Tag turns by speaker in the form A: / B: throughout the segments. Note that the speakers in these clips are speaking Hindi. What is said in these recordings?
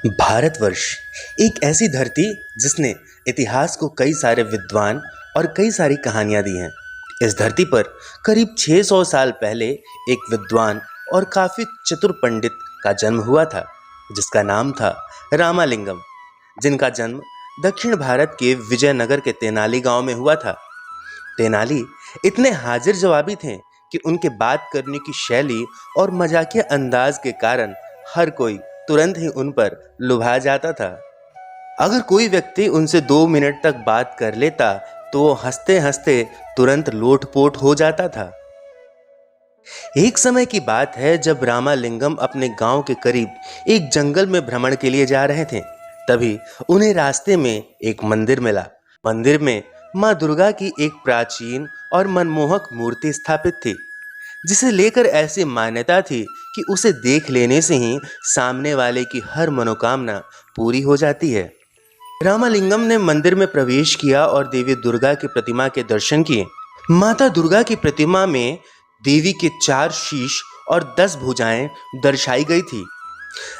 A: भारतवर्ष एक ऐसी धरती जिसने इतिहास को कई सारे विद्वान और कई सारी कहानियां दी हैं। इस धरती पर करीब 600 साल पहले एक विद्वान और काफ़ी चतुर पंडित का जन्म हुआ था, जिसका नाम था रामालिंगम, जिनका जन्म दक्षिण भारत के विजयनगर के तेनाली गांव में हुआ था। तेनाली इतने हाजिर जवाबी थे कि उनके बात करने की शैली और मजाकिया अंदाज के कारण हर कोई तुरंत ही उन पर लुभा जाता था। अगर कोई व्यक्ति उनसे 2 मिनट तक बात कर लेता तो वो हंसते हंसते तुरंत लोटपोट हो जाता था। एक समय की बात है जब रामालिंगम अपने गांव के करीब एक जंगल में भ्रमण के लिए जा रहे थे। तभी उन्हें रास्ते में एक मंदिर मिला। मंदिर में माँ दुर्गा की एक प्राचीन और मनमोहक मूर्ति स्थापित थी, जिसे लेकर ऐसी मान्यता थी कि उसे देख लेने से ही सामने वाले की हर मनोकामना पूरी हो जाती है। रामालिंगम ने मंदिर में प्रवेश किया और देवी दुर्गा की प्रतिमा के दर्शन किए। माता दुर्गा की प्रतिमा में देवी के 4 शीश और 10 भुजाएं दर्शाई गई थी,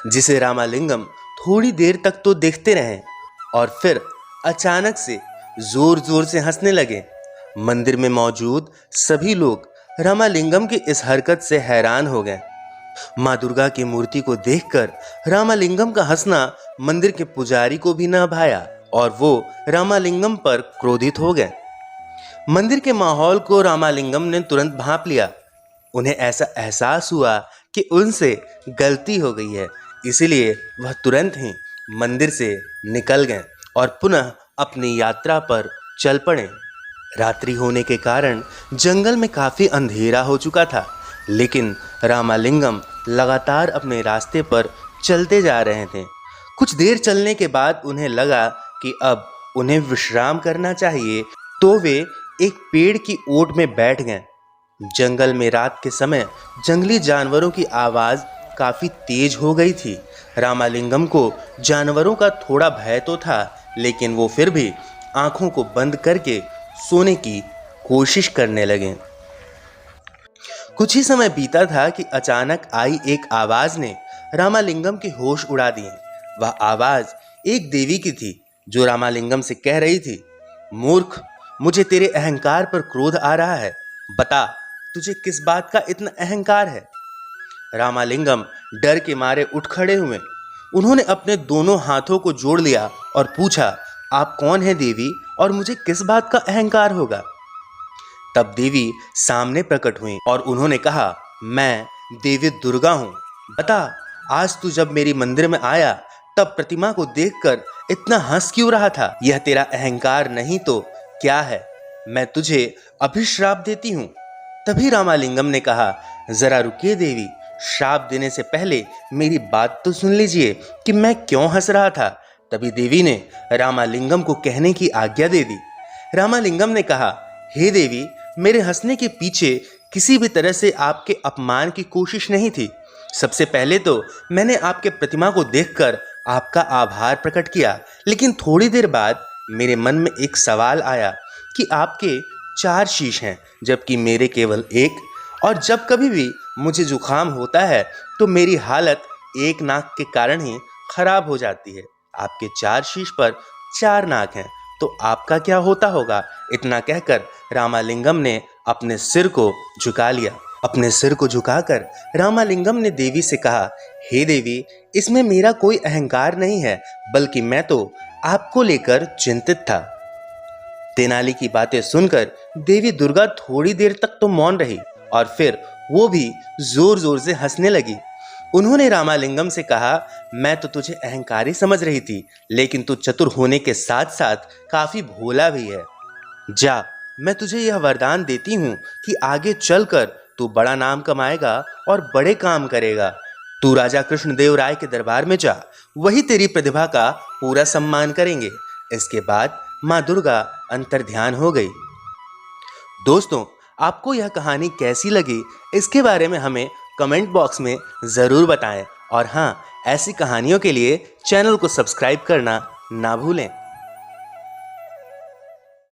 A: जिसे रामालिंगम थोड़ी देर तक तो देखते रहे और फिर अचानक से जोर जोर से हंसने लगे। मंदिर में मौजूद सभी लोग रामालिंगम की इस हरकत से हैरान हो गए। माँ दुर्गा की मूर्ति को देखकर रामालिंगम का हंसना मंदिर के पुजारी को भी न भाया और वो रामालिंगम पर क्रोधित हो गए। मंदिर के माहौल को रामालिंगम ने तुरंत भांप लिया। उन्हें ऐसा एहसास हुआ कि उनसे गलती हो गई है, इसलिए वह तुरंत ही मंदिर से निकल गए और पुनः अपनी यात्रा पर चल पड़े। रात्रि होने के कारण जंगल में काफ़ी अंधेरा हो चुका था, लेकिन रामालिंगम लगातार अपने रास्ते पर चलते जा रहे थे। कुछ देर चलने के बाद उन्हें लगा कि अब उन्हें विश्राम करना चाहिए, तो वे एक पेड़ की ओट में बैठ गए। जंगल में रात के समय जंगली जानवरों की आवाज़ काफ़ी तेज हो गई थी। रामालिंगम को जानवरों का थोड़ा भय तो था, लेकिन वो फिर भी आंखों को बंद करके सोने की कोशिश करने लगे। कुछ ही समय बीता था कि अचानक आई एक आवाज ने रामालिंगम के होश उड़ा दिए। वह आवाज एक देवी की थी, जो रामालिंगम से कह रही थी, मूर्ख, मुझे तेरे अहंकार पर क्रोध आ रहा है। बता, तुझे किस बात का इतना अहंकार है? रामालिंगम डर के मारे उठ खड़े हुए। उन्होंने अपने दोनों हाथों को जोड़ लिया और पूछा, आप कौन है देवी, और मुझे किस बात का अहंकार होगा? तब देवी सामने प्रकट हुई और उन्होंने कहा, मैं देवी दुर्गा हूँ। बता, आज तू जब मेरी मंदिर में आया तब प्रतिमा को देखकर इतना हंस क्यों रहा था? यह तेरा अहंकार नहीं तो क्या है? मैं तुझे अभिश्राप देती हूँ। तभी रामालिंगम ने कहा, जरा रुकिए देवी, श्राप देने से पहले मेरी बात तो सुन लीजिए कि मैं क्यों हंस रहा था। तभी देवी ने रामालिंगम को कहने की आज्ञा दे दी। रामालिंगम ने कहा, हे देवी, मेरे हंसने के पीछे किसी भी तरह से आपके अपमान की कोशिश नहीं थी। सबसे पहले तो मैंने आपके प्रतिमा को देखकर आपका आभार प्रकट किया, लेकिन थोड़ी देर बाद मेरे मन में एक सवाल आया कि आपके 4 शीश हैं जबकि मेरे केवल 1, और जब कभी भी मुझे जुकाम होता है तो मेरी हालत एक नाक के कारण ही खराब हो जाती है। आपके 4 शीश पर 4 नाक हैं, तो आपका क्या होता होगा? इतना कहकर रामालिंगम ने अपने सिर को झुका लिया। अपने सिर को झुकाकर रामालिंगम ने देवी से कहा, हे देवी, इसमें मेरा कोई अहंकार नहीं है, बल्कि मैं तो आपको लेकर चिंतित था। तेनाली की बातें सुनकर देवी दुर्गा थोड़ी देर तक तो मौन रही और फिर वो भी जोर जोर से हंसने लगी। उन्होंने रामालिंगम से कहा, मैं तो तुझे अहंकारी समझ रही थी, लेकिन तू चतुर होने के साथ साथ काफी भोला भी है। जा, मैं तुझे यह वरदान देती हूँ कि आगे चलकर तू बड़ा नाम कमाएगा और बड़े काम करेगा। तू राजा कृष्णदेव राय के दरबार में जा, वही तेरी प्रतिभा का पूरा सम्मान करेंगे। इसके बाद माँ दुर्गा अंतर्ध्यान हो गई। दोस्तों, आपको यह कहानी कैसी लगी, इसके बारे में हमें कमेंट बॉक्स में ज़रूर बताएं और हाँ, ऐसी कहानियों के लिए चैनल को सब्सक्राइब करना ना भूलें।